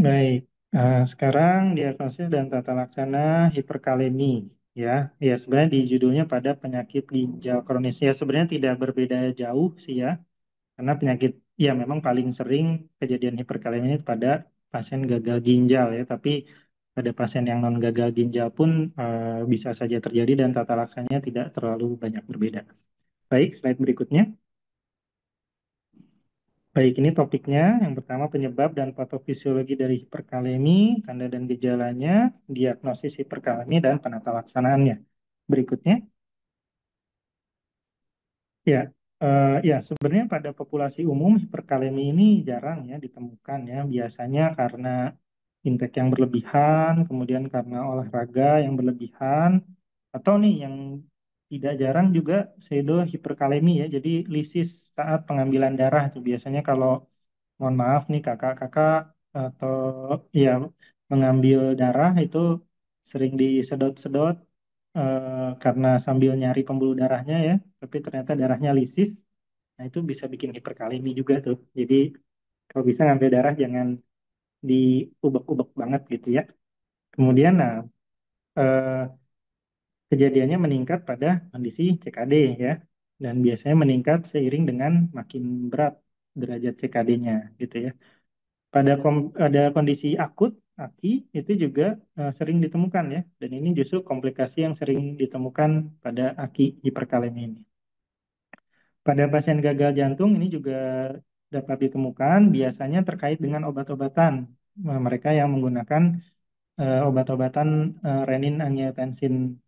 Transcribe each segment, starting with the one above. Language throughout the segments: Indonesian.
Baik, sekarang diagnosis dan tata laksana hiperkalemi ya. Ya sebenarnya di judulnya pada penyakit ginjal kronis ya sebenarnya tidak berbeda jauh sih ya. Karena penyakit ya memang paling sering kejadian hiperkalemi ini pada pasien gagal ginjal ya. Tapi pada pasien yang non gagal ginjal pun bisa saja terjadi dan tata laksananya tidak terlalu banyak berbeda. Baik, slide berikutnya. Baik, ini topiknya. Yang pertama penyebab dan patofisiologi dari hiperkalemi, tanda dan gejalanya, diagnosis hiperkalemi dan penata laksanaannya. Berikutnya, ya, ya sebenarnya pada populasi umum hiperkalemi ini jarang ya ditemukan ya. Biasanya karena intake yang berlebihan, kemudian karena olahraga yang berlebihan, atau nih yang tidak jarang juga pseudo hiperkalemi ya. Jadi lisis saat pengambilan darah itu biasanya kalau mohon maaf nih kakak-kakak atau ya mengambil darah itu sering disedot-sedot karena sambil nyari pembuluh darahnya ya, tapi ternyata darahnya lisis. Nah, itu bisa bikin hiperkalemi juga tuh. Jadi kalau bisa ngambil darah jangan diubek-ubek banget gitu ya. Kemudian nah eh, kejadiannya meningkat pada kondisi CKD ya. Dan biasanya meningkat seiring dengan makin berat derajat CKD-nya gitu ya. Pada kondisi akut, AKI, itu juga sering ditemukan ya. Dan ini justru komplikasi yang sering ditemukan pada AKI hiperkalemi ini. Pada pasien gagal jantung ini juga dapat ditemukan biasanya terkait dengan obat-obatan. Mereka yang menggunakan obat-obatan renin-angiotensin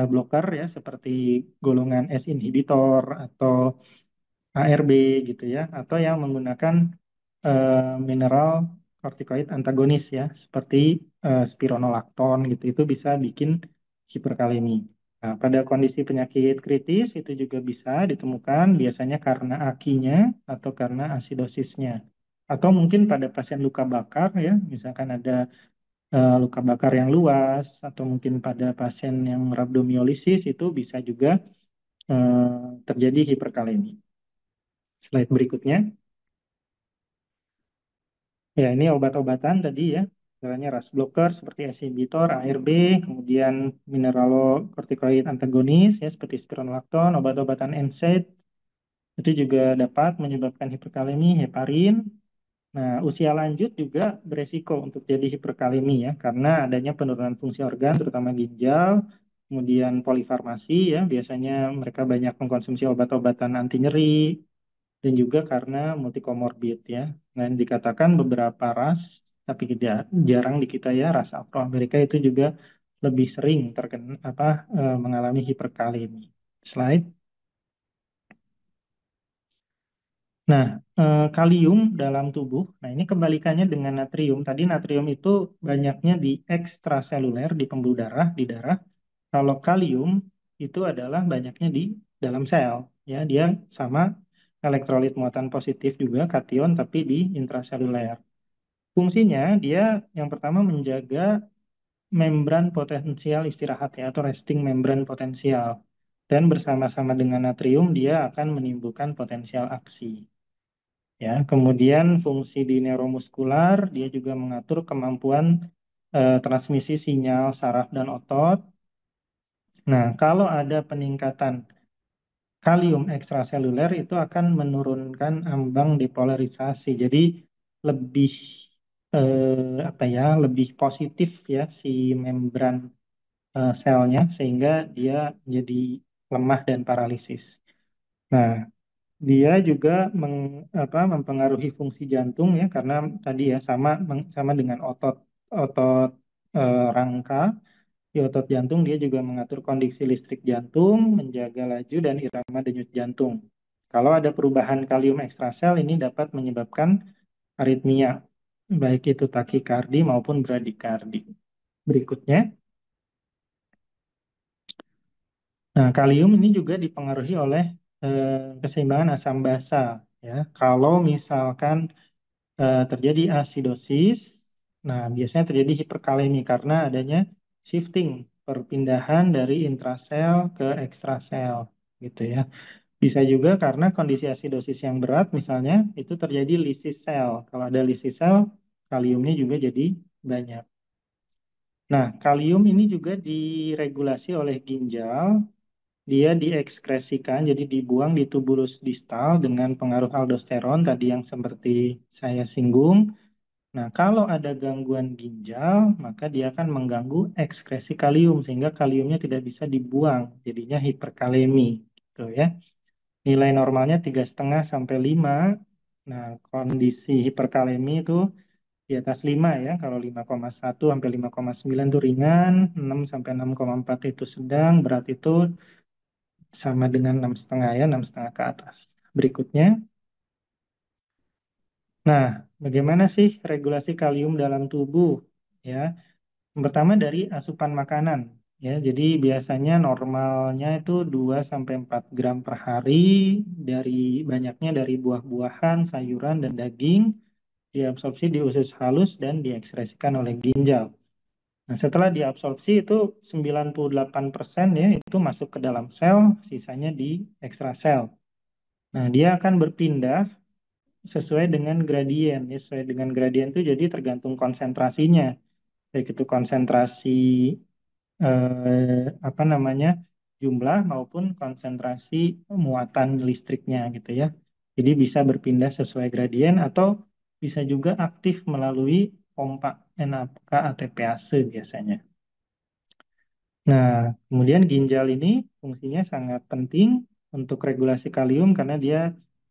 blocker ya seperti golongan S inhibitor atau ARB gitu ya, atau yang menggunakan mineral kortikoid antagonis ya, seperti spironolakton gitu, itu bisa bikin hiperkalemi. Nah, pada kondisi penyakit kritis itu juga bisa ditemukan biasanya karena akinya atau karena asidosisnya. Atau mungkin pada pasien luka bakar ya, misalkan ada luka bakar yang luas, atau mungkin pada pasien yang rhabdomyolisis itu bisa juga terjadi hiperkalemi. Slide berikutnya. Ya, ini obat-obatan tadi ya. Misalnya RAS blocker seperti S inhibitor, ARB, kemudian mineralokortikoid antagonis ya seperti spironolakton, obat-obatan NSAID itu juga dapat menyebabkan hiperkalemi, heparin. Nah, usia lanjut juga beresiko untuk jadi hiperkalemi ya karena adanya penurunan fungsi organ terutama ginjal, kemudian polifarmasi ya, biasanya mereka banyak mengkonsumsi obat-obatan anti nyeri, dan juga karena multikomorbid ya. Dan dikatakan beberapa ras, tapi tidak jarang di kita ya, ras Afroamerika itu juga lebih sering terkena mengalami hiperkalemi. Slide. Nah, kalium dalam tubuh. Nah, ini kebalikannya dengan natrium. Tadi natrium itu banyaknya di ekstraseluler, di pembuluh darah, di darah. Kalau kalium itu adalah banyaknya di dalam sel. Ya, dia sama elektrolit muatan positif juga, kation, tapi di intraseluler. Fungsinya dia yang pertama menjaga membran potensial istirahat ya, atau resting membran potensial. Dan bersama-sama dengan natrium dia akan menimbulkan potensial aksi. Ya, kemudian fungsi di neuromuskular dia juga mengatur kemampuan transmisi sinyal saraf dan otot. Nah, kalau ada peningkatan kalium ekstraseluler itu akan menurunkan ambang depolarisasi. Jadi lebih apa ya, lebih positif ya si membran selnya sehingga dia jadi lemah dan paralisis. Nah, dia juga mempengaruhi fungsi jantung ya karena tadi ya sama dengan otot otot rangka. Di otot jantung dia juga mengatur kondisi listrik jantung, menjaga laju dan irama denyut jantung. Kalau ada perubahan kalium ekstrasel ini dapat menyebabkan aritmia, baik itu takikardi maupun bradikardi. Berikutnya, nah kalium ini juga dipengaruhi oleh keseimbangan asam basa. Ya, kalau misalkan terjadi asidosis, nah biasanya terjadi hiperkalemi karena adanya shifting, perpindahan dari intrasel ke ekstrasel gitu ya. Bisa juga karena kondisi asidosis yang berat misalnya itu terjadi lisis sel. Kalau ada lisis sel, kaliumnya juga jadi banyak. Nah, kalium ini juga diregulasi oleh ginjal, dia diekskresikan, jadi dibuang di tubulus distal dengan pengaruh aldosteron tadi yang seperti saya singgung. Nah, kalau ada gangguan ginjal, maka dia akan mengganggu ekskresi kalium sehingga kaliumnya tidak bisa dibuang, jadinya hiperkalemi, gitu ya. Nilai normalnya 3,5 sampai 5. Nah, kondisi hiperkalemi itu di atas 5 ya. Kalau 5,1 sampai 5,9 itu ringan, 6 sampai 6,4 itu sedang, berat itu sama dengan 6,5 ya, 6,5 ke atas. Berikutnya, nah, bagaimana sih regulasi kalium dalam tubuh? Ya, yang pertama dari asupan makanan. Ya, jadi biasanya normalnya itu 2 sampai 4 gram per hari dari banyaknya dari buah-buahan, sayuran dan daging diabsorpsi di usus halus dan diekspresikan oleh ginjal. Nah, setelah diabsorpsi itu 98% ya itu masuk ke dalam sel, sisanya di ekstrasel. Nah, dia akan berpindah sesuai dengan gradien. Ya, sesuai dengan gradien itu jadi tergantung konsentrasinya. Baik itu konsentrasi apa namanya jumlah maupun konsentrasi muatan listriknya gitu ya. Jadi bisa berpindah sesuai gradien atau bisa juga aktif melalui pompa NAK ATPase biasanya. Nah, kemudian ginjal ini fungsinya sangat penting untuk regulasi kalium karena dia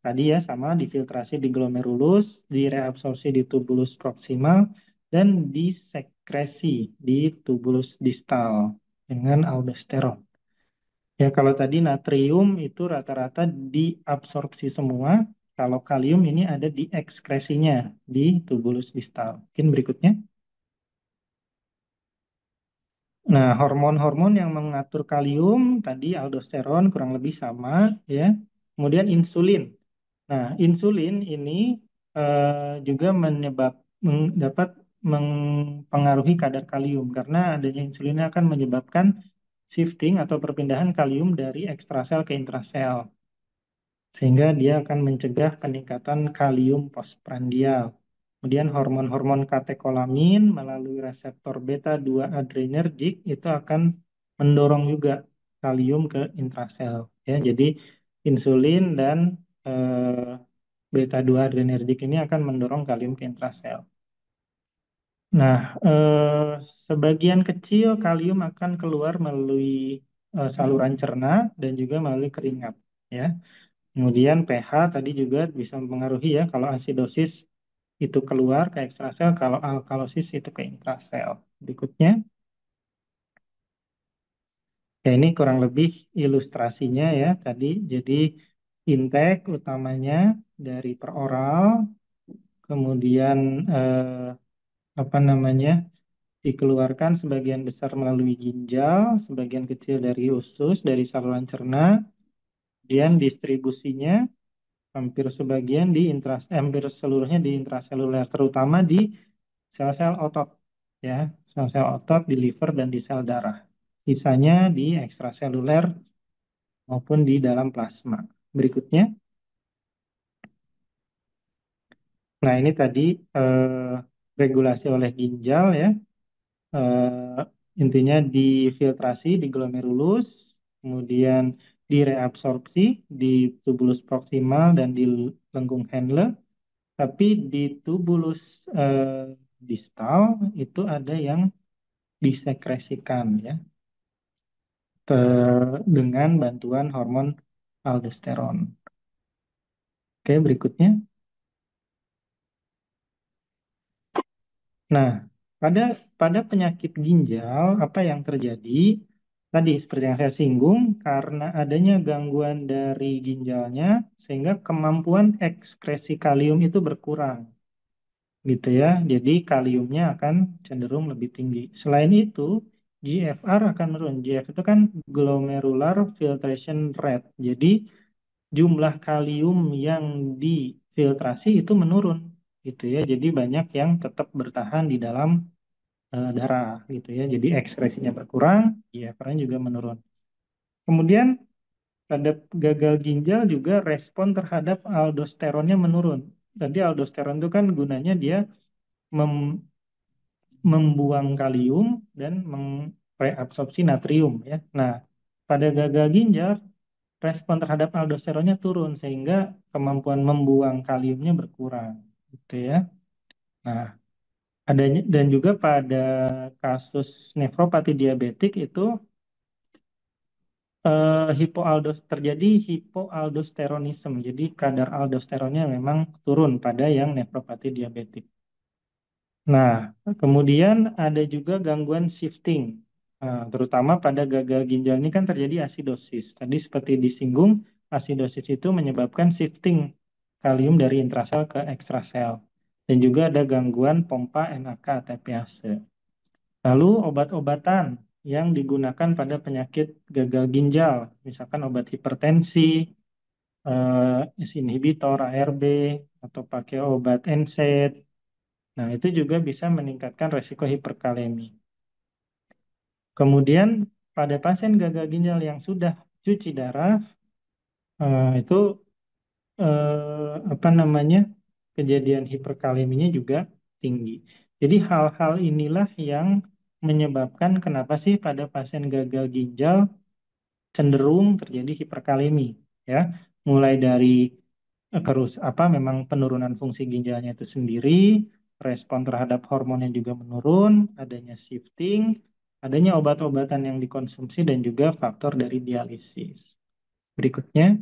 tadi ya sama difiltrasi di glomerulus, direabsorpsi di tubulus proksimal, dan disekresi di tubulus distal dengan aldosteron. Ya, kalau tadi natrium itu rata-rata diabsorpsi semua, kalau kalium ini ada di ekskresinya di tubulus distal. Mungkin berikutnya. Nah, hormon-hormon yang mengatur kalium tadi aldosteron kurang lebih sama ya. Kemudian insulin. Nah, insulin ini juga dapat mempengaruhi kadar kalium karena adanya insulin akan menyebabkan shifting atau perpindahan kalium dari ekstrasel ke intrasel sehingga dia akan mencegah peningkatan kalium postprandial. Kemudian hormon-hormon katekolamin melalui reseptor beta 2 adrenergik itu akan mendorong juga kalium ke intrasel. Ya, jadi insulin dan eh, beta 2 adrenergik ini akan mendorong kalium ke intrasel. Nah, sebagian kecil kalium akan keluar melalui saluran cerna dan juga melalui keringat. Ya. Kemudian pH tadi juga bisa mempengaruhi ya kalau asidosis itu keluar ke ekstrasel, kalau alkalosis itu ke intrasel. Berikutnya, ya ini kurang lebih ilustrasinya ya tadi. Jadi intake utamanya dari peroral, kemudian apa namanya dikeluarkan sebagian besar melalui ginjal, sebagian kecil dari usus, dari saluran cerna, kemudian distribusinya hampir seluruhnya di intraseluler, terutama di sel-sel otot, ya, sel-sel otot di liver dan di sel darah. Sisanya di ekstraseluler maupun di dalam plasma. Berikutnya, nah ini tadi eh, regulasi oleh ginjal ya. Intinya difiltrasi di glomerulus, kemudian direabsorpsi di tubulus proksimal dan di lengkung Henle. Tapi di tubulus distal itu ada yang disekresikan ya dengan bantuan hormon aldosteron. Oke, berikutnya. Nah, pada pada penyakit ginjal apa yang terjadi? Tadi seperti yang saya singgung, karena adanya gangguan dari ginjalnya sehingga kemampuan ekskresi kalium itu berkurang. Gitu ya. Jadi kaliumnya akan cenderung lebih tinggi. Selain itu, GFR akan menurun. GFR itu kan glomerular filtration rate. Jadi jumlah kalium yang difiltrasi itu menurun gitu ya. Jadi banyak yang tetap bertahan di dalam darah gitu ya. Jadi ekskresinya berkurang, GFR-nya juga menurun. Kemudian pada gagal ginjal juga respon terhadap aldosteronnya menurun. Tadi aldosteron itu kan gunanya dia mem- membuang kalium dan mereabsorpsi natrium ya. Nah, pada gagal ginjal respon terhadap aldosteronnya turun sehingga kemampuan membuang kaliumnya berkurang gitu ya. Nah, adanya dan juga pada kasus nefropati diabetik itu terjadi hipoaldosteronisme. Jadi kadar aldosteronnya memang turun pada yang nefropati diabetik. Nah, kemudian ada juga gangguan shifting. Terutama pada gagal ginjal ini kan terjadi asidosis. Tadi seperti disinggung, asidosis itu menyebabkan shifting kalium dari intrasel ke ekstrasel. Dan juga ada gangguan pompa NAK ATPase. Lalu obat-obatan yang digunakan pada penyakit gagal ginjal, misalkan obat hipertensi, inhibitor ARB, atau pakai obat NSAID. Nah, itu juga bisa meningkatkan resiko hiperkalemi. Kemudian pada pasien gagal ginjal yang sudah cuci darah, itu apa namanya kejadian hiperkaleminya juga tinggi. Jadi hal-hal inilah yang menyebabkan kenapa sih pada pasien gagal ginjal cenderung terjadi hiperkalemi, ya. Mulai dari memang penurunan fungsi ginjalnya itu sendiri, respon terhadap hormonnya juga menurun, adanya shifting, adanya obat-obatan yang dikonsumsi dan juga faktor dari dialisis. Berikutnya.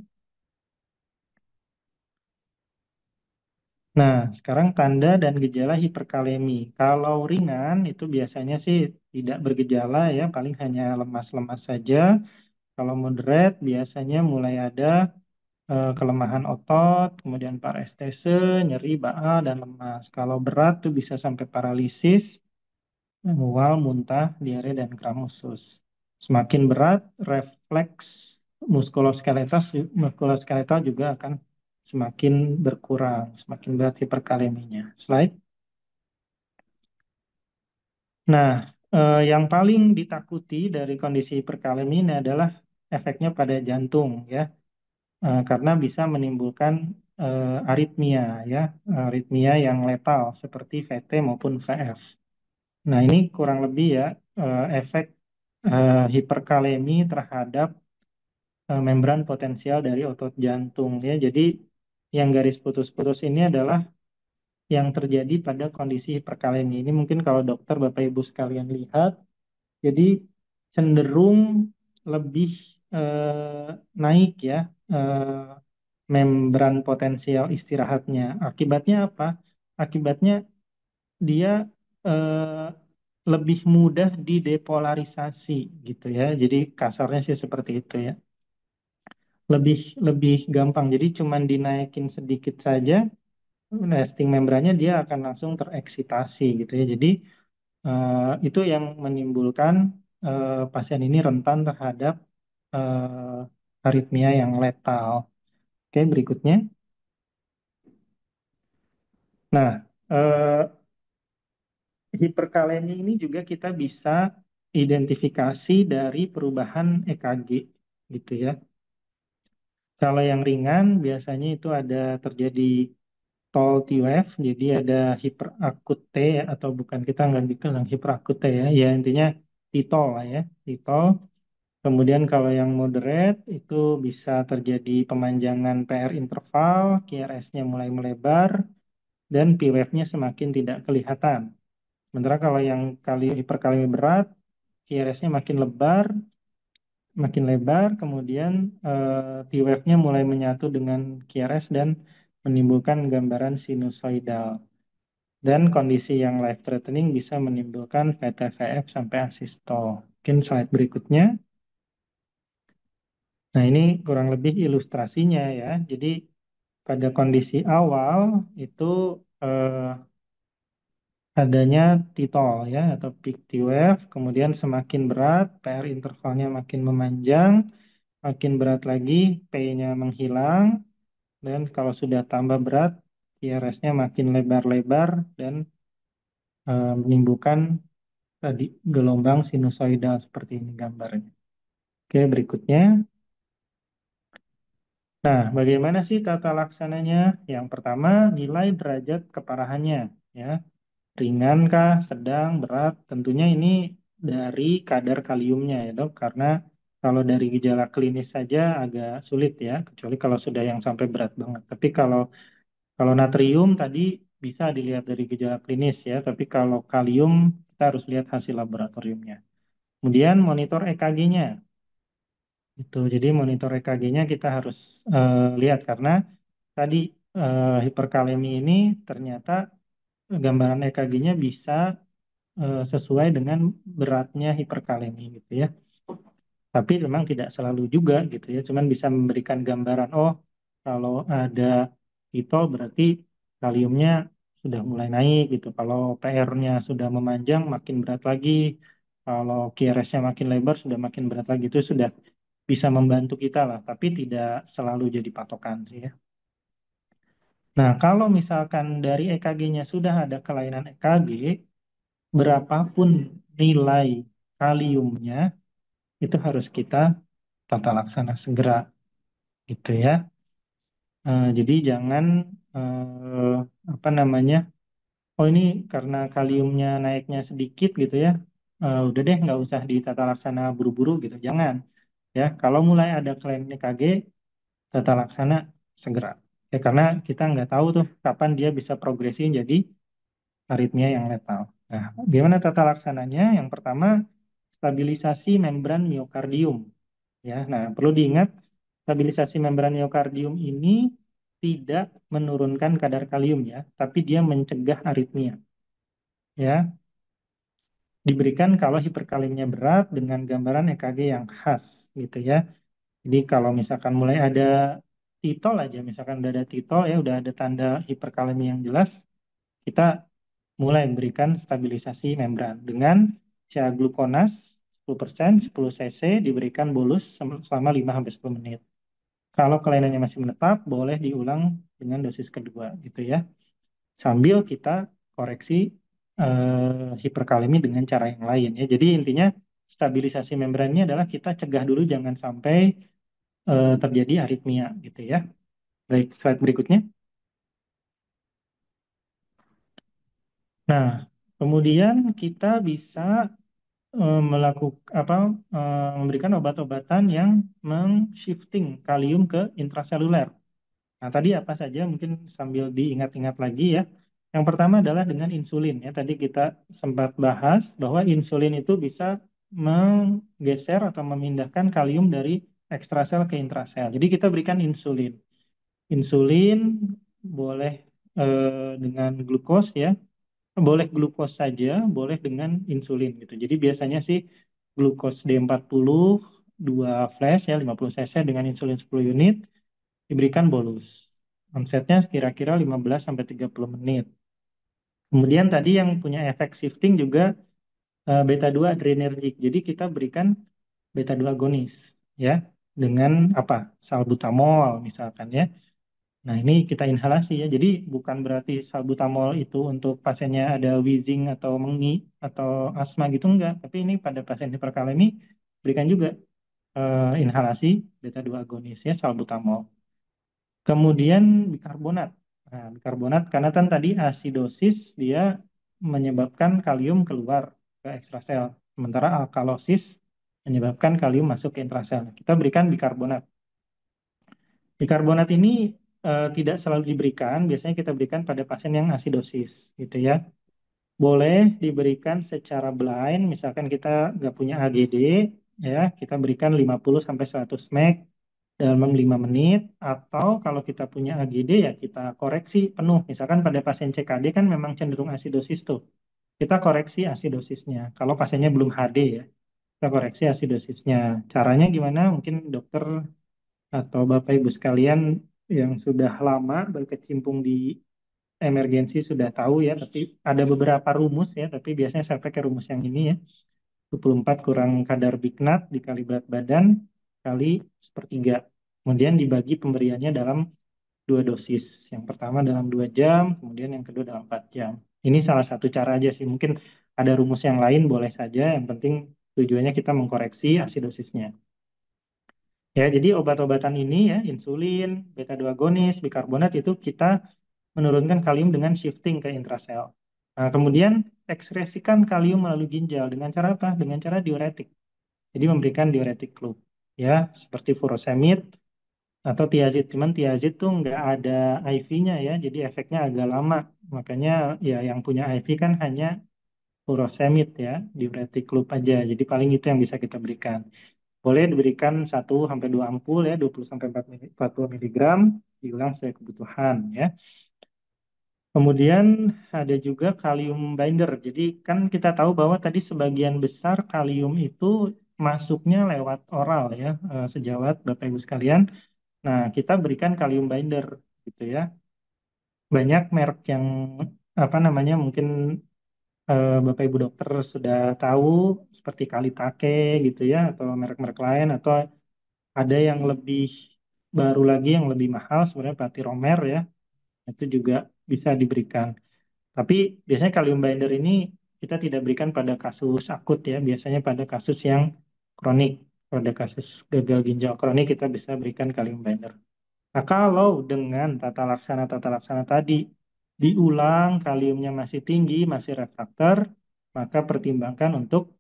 Nah, sekarang tanda dan gejala hiperkalemi. Kalau ringan itu biasanya sih tidak bergejala ya, paling hanya lemas-lemas saja. Kalau moderate biasanya mulai ada kelemahan otot, kemudian parestese, nyeri, baa, dan lemas. Kalau berat tuh bisa sampai paralisis, mual, muntah, diare, dan kram usus. Semakin berat, refleks muskuloskeletal juga akan semakin berkurang, semakin berat hiperkaleminya. Slide. Nah, yang paling ditakuti dari kondisi hiperkalemi ini adalah efeknya pada jantung ya. Karena bisa menimbulkan aritmia ya, aritmia yang letal seperti VT maupun VF. Nah, ini kurang lebih ya efek hiperkalemi terhadap membran potensial dari otot jantung ya. Jadi yang garis putus-putus ini adalah yang terjadi pada kondisi hiperkalemi. Ini mungkin kalau dokter Bapak Ibu sekalian lihat, jadi cenderung lebih naik ya eh, membran potensial istirahatnya. Akibatnya apa? Akibatnya dia eh, lebih mudah didepolarisasi gitu ya. Jadi kasarnya sih seperti itu ya. Lebih lebih gampang. Jadi cuman dinaikin sedikit saja, nesting membrannya dia akan langsung tereksitasi gitu ya. Jadi itu yang menimbulkan pasien ini rentan terhadap aritmia yang letal. Oke, berikutnya. Nah, hiperkalemi ini juga kita bisa identifikasi dari perubahan EKG gitu ya. Kalau yang ringan biasanya itu ada terjadi tol T-wave, jadi ada hiperakut T ya, atau bukan kita nggak bilang hiperakut T ya, ya intinya T-tol lah ya, T-tol. Kemudian kalau yang moderate itu bisa terjadi pemanjangan PR interval, QRS-nya mulai melebar, dan P-wave-nya semakin tidak kelihatan. Sementara kalau yang hiperkalemi berat, QRS-nya makin lebar, kemudian T-wave-nya mulai menyatu dengan QRS dan menimbulkan gambaran sinusoidal. Dan kondisi yang life threatening bisa menimbulkan VTVF sampai asistol. Mungkin slide berikutnya. Nah, ini kurang lebih ilustrasinya ya. Jadi pada kondisi awal itu eh, adanya titol ya atau peak T-wave, kemudian semakin berat, PR intervalnya makin memanjang, makin berat lagi, P-nya menghilang, dan kalau sudah tambah berat, QRS-nya makin lebar-lebar dan menimbulkan tadi gelombang sinusoidal seperti ini gambarnya. Oke, berikutnya. Nah, bagaimana sih tata laksananya? Yang pertama, nilai derajat keparahannya ya. Ringan kah, sedang, berat? Tentunya ini dari kadar kaliumnya ya dok, karena kalau dari gejala klinis saja agak sulit ya, kecuali kalau sudah yang sampai berat banget. Tapi kalau natrium tadi bisa dilihat dari gejala klinis ya, tapi kalau kalium kita harus lihat hasil laboratoriumnya. Kemudian monitor EKG-nya. Itu, jadi monitor EKG-nya kita harus lihat karena tadi hiperkalemi ini ternyata gambaran EKG-nya bisa sesuai dengan beratnya hiperkalemi gitu ya. Tapi memang tidak selalu juga gitu ya, cuman bisa memberikan gambaran, oh kalau ada ketol berarti kaliumnya sudah mulai naik gitu. Kalau PR-nya sudah memanjang makin berat lagi, kalau QRS-nya makin lebar sudah makin berat lagi, itu sudah bisa membantu kita lah, tapi tidak selalu jadi patokan sih ya. Nah, kalau misalkan dari EKG-nya sudah ada kelainan EKG, berapapun nilai kaliumnya, itu harus kita tata laksana segera gitu ya. Jadi jangan eh, apa namanya, oh ini karena kaliumnya naiknya sedikit gitu ya, udah deh nggak usah ditata laksana buru-buru gitu. Jangan ya. Kalau mulai ada klaim EKG, tata laksana segera. Ya, karena kita nggak tahu tuh kapan dia bisa progresi jadi aritmia yang letal. Nah, gimana tata laksananya? Yang pertama, stabilisasi membran miokardium. Ya, nah perlu diingat stabilisasi membran miokardium ini tidak menurunkan kadar kalium ya, tapi dia mencegah aritmia. Ya, diberikan kalau hiperkalemia berat dengan gambaran EKG yang khas gitu ya. Jadi kalau misalkan mulai ada titol aja, misalkan udah ada titol ya, udah ada tanda hiperkalemia yang jelas, kita mulai memberikan stabilisasi membran dengan glukonas 10%, 10 cc diberikan bolus selama 5-10 menit. Kalau kelainannya masih menetap, boleh diulang dengan dosis kedua gitu ya. Sambil kita koreksi hiperkalemi dengan cara yang lain ya. Jadi intinya stabilisasi membrannya adalah kita cegah dulu jangan sampai terjadi aritmia gitu ya. Baik, slide berikutnya. Nah, kemudian kita bisa melakukan apa memberikan obat-obatan yang meng-shifting kalium ke intraseluler. Nah, tadi apa saja mungkin sambil diingat-ingat lagi ya. Yang pertama adalah dengan insulin ya. Tadi kita sempat bahas bahwa insulin itu bisa menggeser atau memindahkan kalium dari ekstrasel ke intrasel. Jadi kita berikan insulin. Insulin boleh dengan glukos ya. Boleh glukos saja, boleh dengan insulin gitu. Jadi biasanya sih glukos D40 2 flash ya 50 cc dengan insulin 10 unit diberikan bolus. Onsetnya kira-kira 15 sampai 30 menit. Kemudian tadi yang punya efek shifting juga beta 2 adrenergic. Jadi kita berikan beta 2 agonis ya dengan apa? Salbutamol misalkan ya. Nah, ini kita inhalasi ya. Jadi bukan berarti salbutamol itu untuk pasiennya ada wheezing atau mengi atau asma gitu enggak, tapi ini pada pasien hiperkalemi berikan juga inhalasi beta 2 agonis ya salbutamol. Kemudian bikarbonat. Nah, bikarbonat karena kan tadi asidosis dia menyebabkan kalium keluar ke ekstrasel, sementara alkalosis menyebabkan kalium masuk ke intrasel. Kita berikan bikarbonat. Bikarbonat ini tidak selalu diberikan, biasanya kita berikan pada pasien yang asidosis, gitu ya. Boleh diberikan secara blind, misalkan kita nggak punya AGD, ya, kita berikan 50 sampai 100 mg dalam 5 menit, atau kalau kita punya AGD ya kita koreksi penuh. Misalkan pada pasien CKD kan memang cenderung asidosis tuh. Kita koreksi asidosisnya. Kalau pasiennya belum HD ya, kita koreksi asidosisnya. Caranya gimana? Mungkin dokter atau Bapak Ibu sekalian yang sudah lama berkecimpung di emergensi sudah tahu ya, tapi ada beberapa rumus ya, tapi biasanya saya pakai rumus yang ini ya. 24 kurang kadar biknat dikali berat badan kali sepertiga. Kemudian dibagi pemberiannya dalam 2 dosis. Yang pertama dalam 2 jam, kemudian yang kedua dalam 4 jam. Ini salah satu cara aja sih. Mungkin ada rumus yang lain boleh saja. Yang penting tujuannya kita mengkoreksi asidosisnya. Ya, jadi obat-obatan ini ya, insulin, beta 2 agonis, bikarbonat itu kita menurunkan kalium dengan shifting ke intrasel. Nah, kemudian ekskresikan kalium melalui ginjal dengan cara apa? Dengan cara diuretik. Jadi memberikan diuretik loop, ya, seperti furosemid atau tiazid. Cuman tiazid tuh nggak ada IV-nya ya, jadi efeknya agak lama. Makanya ya yang punya IV kan hanya furosemid ya, diuretik loop aja. Jadi paling itu yang bisa kita berikan. Boleh diberikan 1 sampai 2 ampul ya, 20 sampai 40 miligram, diulang sesuai kebutuhan ya. Kemudian ada juga kalium binder. Jadi kan kita tahu bahwa tadi sebagian besar kalium itu masuknya lewat oral ya, sejawat Bapak Ibu sekalian. Nah, kita berikan kalium binder gitu ya. Banyak merek yang apa namanya mungkin Bapak Ibu dokter sudah tahu seperti Kalitake gitu ya atau merek-merek lain atau ada yang lebih baru lagi yang lebih mahal sebenarnya Patiromer ya. Itu juga bisa diberikan. Tapi biasanya kalium binder ini kita tidak berikan pada kasus akut ya, biasanya pada kasus yang kronik. Pada kasus gagal ginjal kronik kita bisa berikan kalium binder. Nah, kalau dengan tata laksana tadi diulang kaliumnya masih tinggi, masih refraktor, maka pertimbangkan untuk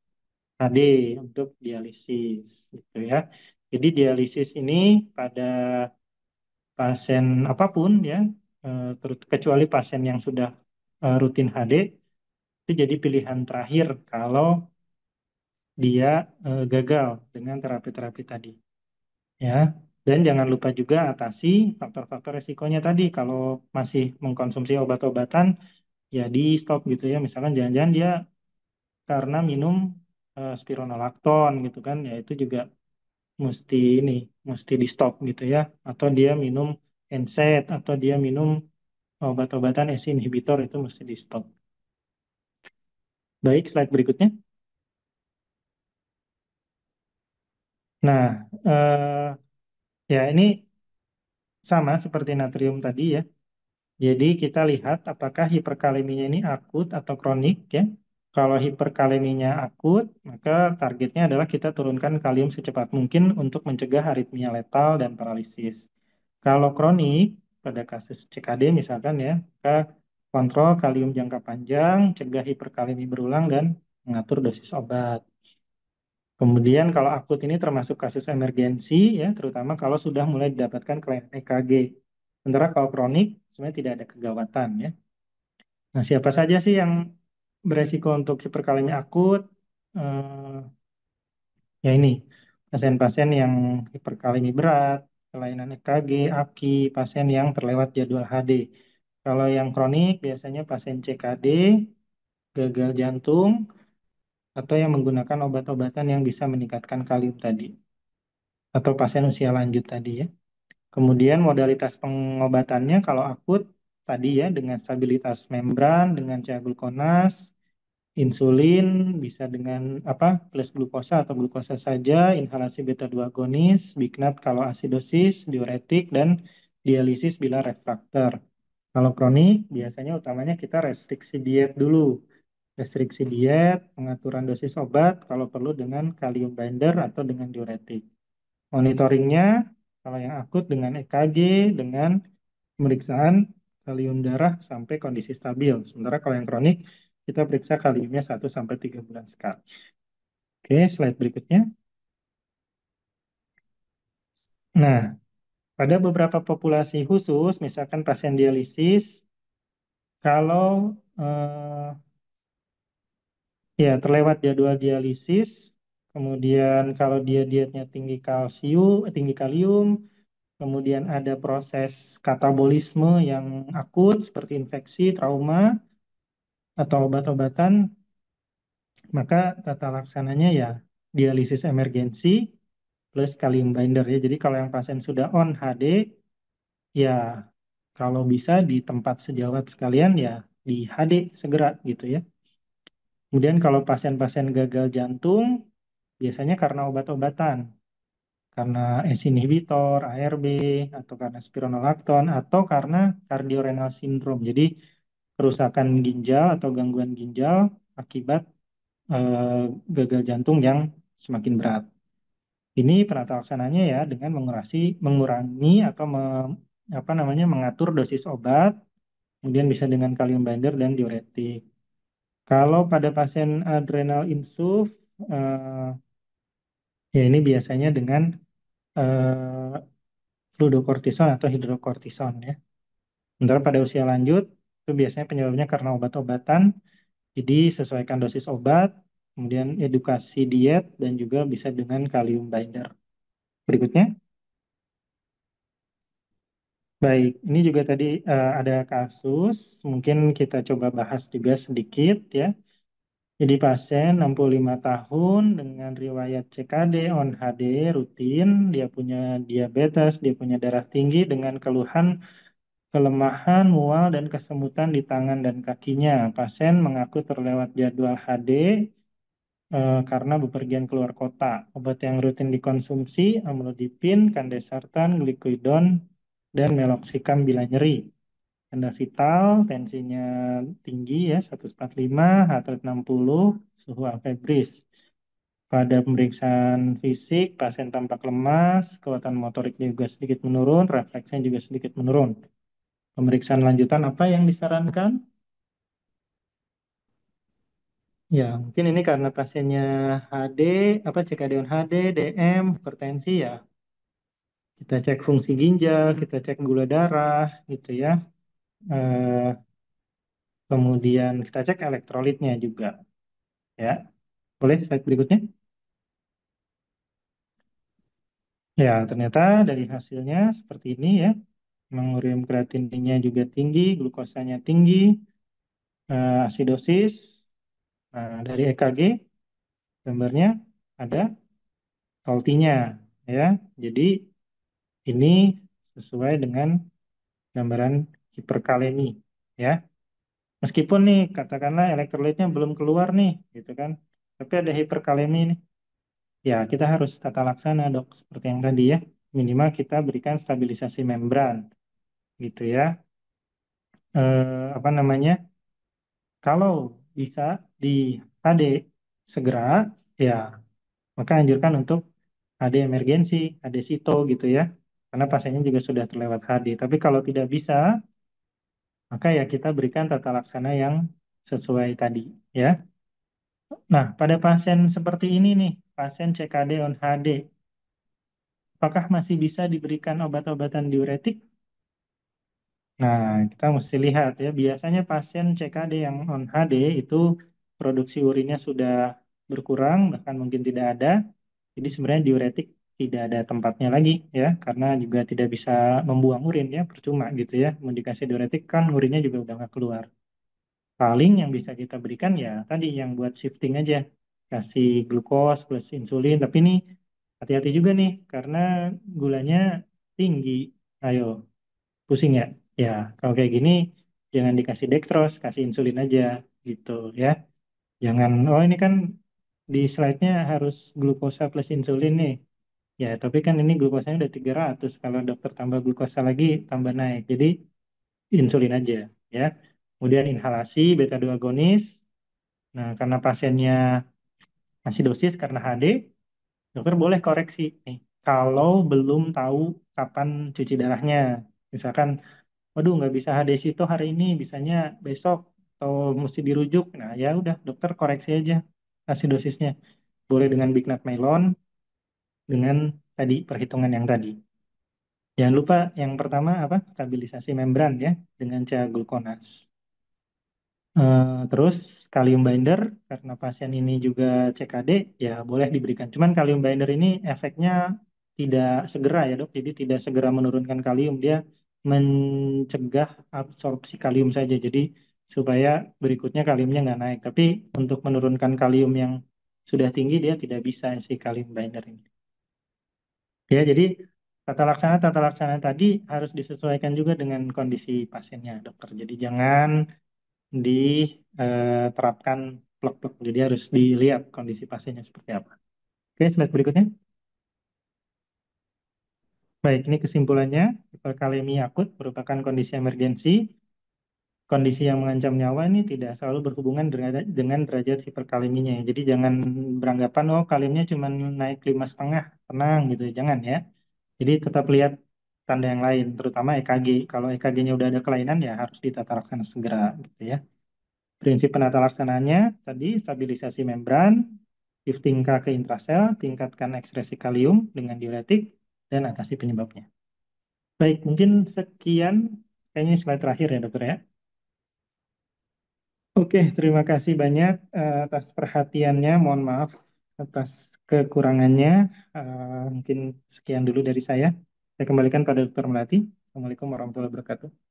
HD, untuk dialisis gitu ya. Jadi dialisis ini pada pasien apapun ya, kecuali pasien yang sudah rutin HD, itu jadi pilihan terakhir kalau dia gagal dengan terapi-terapi tadi. Ya, dan jangan lupa juga atasi faktor-faktor resikonya tadi. Kalau masih mengkonsumsi obat-obatan, ya di stop gitu ya. Misalkan jangan-jangan dia karena minum spironolakton gitu kan, ya itu juga mesti ini, mesti di stop gitu ya. Atau dia minum NSAID atau dia minum obat-obatan ACE inhibitor itu mesti di stop. Baik, slide berikutnya. Nah, ya ini sama seperti natrium tadi ya. Jadi kita lihat apakah hiperkaleminya ini akut atau kronik ya. Kalau hiperkaleminya akut, maka targetnya adalah kita turunkan kalium secepat mungkin untuk mencegah aritmia letal dan paralisis. Kalau kronik, pada kasus CKD misalkan ya, maka kontrol kalium jangka panjang, cegah hiperkalemi berulang, dan mengatur dosis obat. Kemudian kalau akut ini termasuk kasus emergensi ya, terutama kalau sudah mulai didapatkan kelainan EKG. Sementara kalau kronik sebenarnya tidak ada kegawatan ya. Nah, siapa saja sih yang beresiko untuk hiperkalemi akut? Eh, Ya ini, pasien-pasien yang hiperkalemi berat, kelainan EKG, AKI, pasien yang terlewat jadwal HD. Kalau yang kronik biasanya pasien CKD, gagal jantung, atau yang menggunakan obat-obatan yang bisa meningkatkan kalium tadi, atau pasien usia lanjut tadi ya. Kemudian modalitas pengobatannya kalau akut tadi ya dengan stabilitas membran, dengan cairan glukonas, insulin bisa dengan apa plus glukosa atau glukosa saja, inhalasi beta 2 agonis, Bignat kalau asidosis, diuretik dan dialisis bila refraktor. Kalau kronik biasanya utamanya kita restriksi diet dulu. Restriksi diet, pengaturan dosis obat kalau perlu dengan kalium binder atau dengan diuretik. Monitoringnya kalau yang akut dengan EKG, dengan pemeriksaan kalium darah sampai kondisi stabil. Sementara kalau yang kronik, kita periksa kaliumnya 1 sampai 3 bulan sekali. Oke, slide berikutnya. Nah, pada beberapa populasi khusus, misalkan pasien dialisis, kalau ya terlewat jadwal dialisis, kemudian kalau dia dietnya tinggi kalsium, tinggi kalium, kemudian ada proses katabolisme yang akut seperti infeksi, trauma, atau obat-obatan, maka tata laksananya ya dialisis emergensi plus kalium binder ya. Jadi kalau yang pasien sudah on HD, ya kalau bisa di tempat sejawat sekalian ya di HD segera gitu ya. Kemudian kalau pasien-pasien gagal jantung, biasanya karena obat-obatan, karena ACE inhibitor, ARB, atau karena spironolakton, atau karena cardiorenal syndrome. Jadi kerusakan ginjal atau gangguan ginjal akibat gagal jantung yang semakin berat. Ini penata laksananya ya dengan mengurangi atau apa namanya mengatur dosis obat, kemudian bisa dengan kalium binder dan diuretik. Kalau pada pasien adrenal insuf, eh, ya ini biasanya dengan eh, fluodokortison atau hidrokortison ya. Sementara pada usia lanjut, itu biasanya penyebabnya karena obat-obatan, jadi sesuaikan dosis obat, kemudian edukasi diet, dan juga bisa dengan kalium binder. Berikutnya, baik, ini juga tadi ada kasus, mungkin kita coba bahas juga sedikit ya. Jadi pasien 65 tahun dengan riwayat CKD on HD rutin, dia punya diabetes, dia punya darah tinggi dengan keluhan kelemahan, mual, dan kesemutan di tangan dan kakinya. Pasien mengaku terlewat jadwal HD karena bepergian keluar kota. Obat yang rutin dikonsumsi, amlodipin, kandesartan, glikoidon, dan meloxicam bila nyeri. Tanda vital, tensinya tinggi ya, 145, heart rate 60, suhu afebris. Pada pemeriksaan fisik, pasien tampak lemas, kekuatan motoriknya juga sedikit menurun, refleksnya juga sedikit menurun. Pemeriksaan lanjutan apa yang disarankan? Ya, mungkin ini karena pasiennya HD, apa CKD on HD, DM, hipertensi ya. Kita cek fungsi ginjal, kita cek gula darah, gitu ya. Eh, Kemudian kita cek elektrolitnya juga, ya. Boleh slide berikutnya? Ya, ternyata dari hasilnya seperti ini ya. Mengurium kreatinnya juga tinggi, glukosanya tinggi, asidosis. Nah, dari EKG gambarnya ada Saltinya ya. Jadi ini sesuai dengan gambaran hiperkalemi ya. Meskipun nih katakanlah elektrolitnya belum keluar nih gitu kan. Tapi ada hiperkalemi nih. Ya, kita harus tata laksana, Dok, seperti yang tadi ya. Minimal kita berikan stabilisasi membran gitu ya. Apa namanya? Kalau bisa di HD segera ya, maka anjurkan untuk HD emergensi, HD sito gitu ya. Karena pasiennya juga sudah terlewat HD. Tapi kalau tidak bisa, maka ya kita berikan tata laksana yang sesuai tadi ya. Nah, pada pasien seperti ini nih, pasien CKD on HD, apakah masih bisa diberikan obat-obatan diuretik? Nah, kita mesti lihat ya, biasanya pasien CKD yang on HD itu produksi urinnya sudah berkurang, bahkan mungkin tidak ada. Jadi sebenarnya diuretik tidak ada tempatnya lagi ya, karena juga tidak bisa membuang urin ya, percuma gitu ya. Mau dikasih diuretik kan urinnya juga udah nggak keluar. Paling yang bisa kita berikan ya tadi yang buat shifting aja, kasih glukos plus insulin. Tapi ini hati-hati juga nih, karena gulanya tinggi. Ayo, pusing ya? Ya, kalau kayak gini jangan dikasih dextrose, kasih insulin aja gitu ya. Jangan, oh ini kan di slide-nya harus glukosa plus insulin nih. Ya, tapi kan ini glukosanya udah 300. Kalau dokter tambah glukosa lagi, tambah naik. Jadi insulin aja ya. Kemudian inhalasi beta 2 agonis. Nah, karena pasiennya masih dosis karena HD, dokter boleh koreksi nih. Kalau belum tahu kapan cuci darahnya. Misalkan, waduh nggak bisa HD itu hari ini, bisanya besok atau mesti dirujuk. Nah, ya udah dokter koreksi aja asidosisnya. Boleh dengan Big Nut Mylon dengan tadi perhitungan yang tadi. Jangan lupa yang pertama apa? Stabilisasi membran ya dengan glukonas. Terus kalium binder karena pasien ini juga CKD ya boleh diberikan. Cuman kalium binder ini efeknya tidak segera ya dok, jadi tidak segera menurunkan kalium, dia mencegah absorpsi kalium saja. Jadi supaya berikutnya kaliumnya nggak naik. Tapi untuk menurunkan kalium yang sudah tinggi dia tidak bisa si kalium binder ini. Ya jadi tata laksana tadi harus disesuaikan juga dengan kondisi pasiennya dokter. Jadi jangan diterapkan plek-plek. Jadi harus dilihat kondisi pasiennya seperti apa. Oke, slide berikutnya. Baik, ini kesimpulannya. Hiperkalemi akut merupakan kondisi emergensi. Kondisi yang mengancam nyawa ini tidak selalu berhubungan dengan derajat hiperkaleminya. Jadi jangan beranggapan, oh kalemnya cuma naik 5,5, tenang gitu. Jangan ya. Jadi tetap lihat tanda yang lain, terutama EKG. Kalau EKG-nya udah ada kelainan ya harus ditata laksana segera gitu ya. Prinsip penata laksanaannya tadi stabilisasi membran, shifting K ke intrasel, tingkatkan ekspresi kalium dengan diuretik, dan atasi penyebabnya. Baik, mungkin sekian. Kayaknya slide terakhir ya dokter ya. Oke, terima kasih banyak atas perhatiannya. Mohon maaf atas kekurangannya. Mungkin sekian dulu dari saya. Saya kembalikan pada Dokter Melati. Assalamualaikum warahmatullahi wabarakatuh.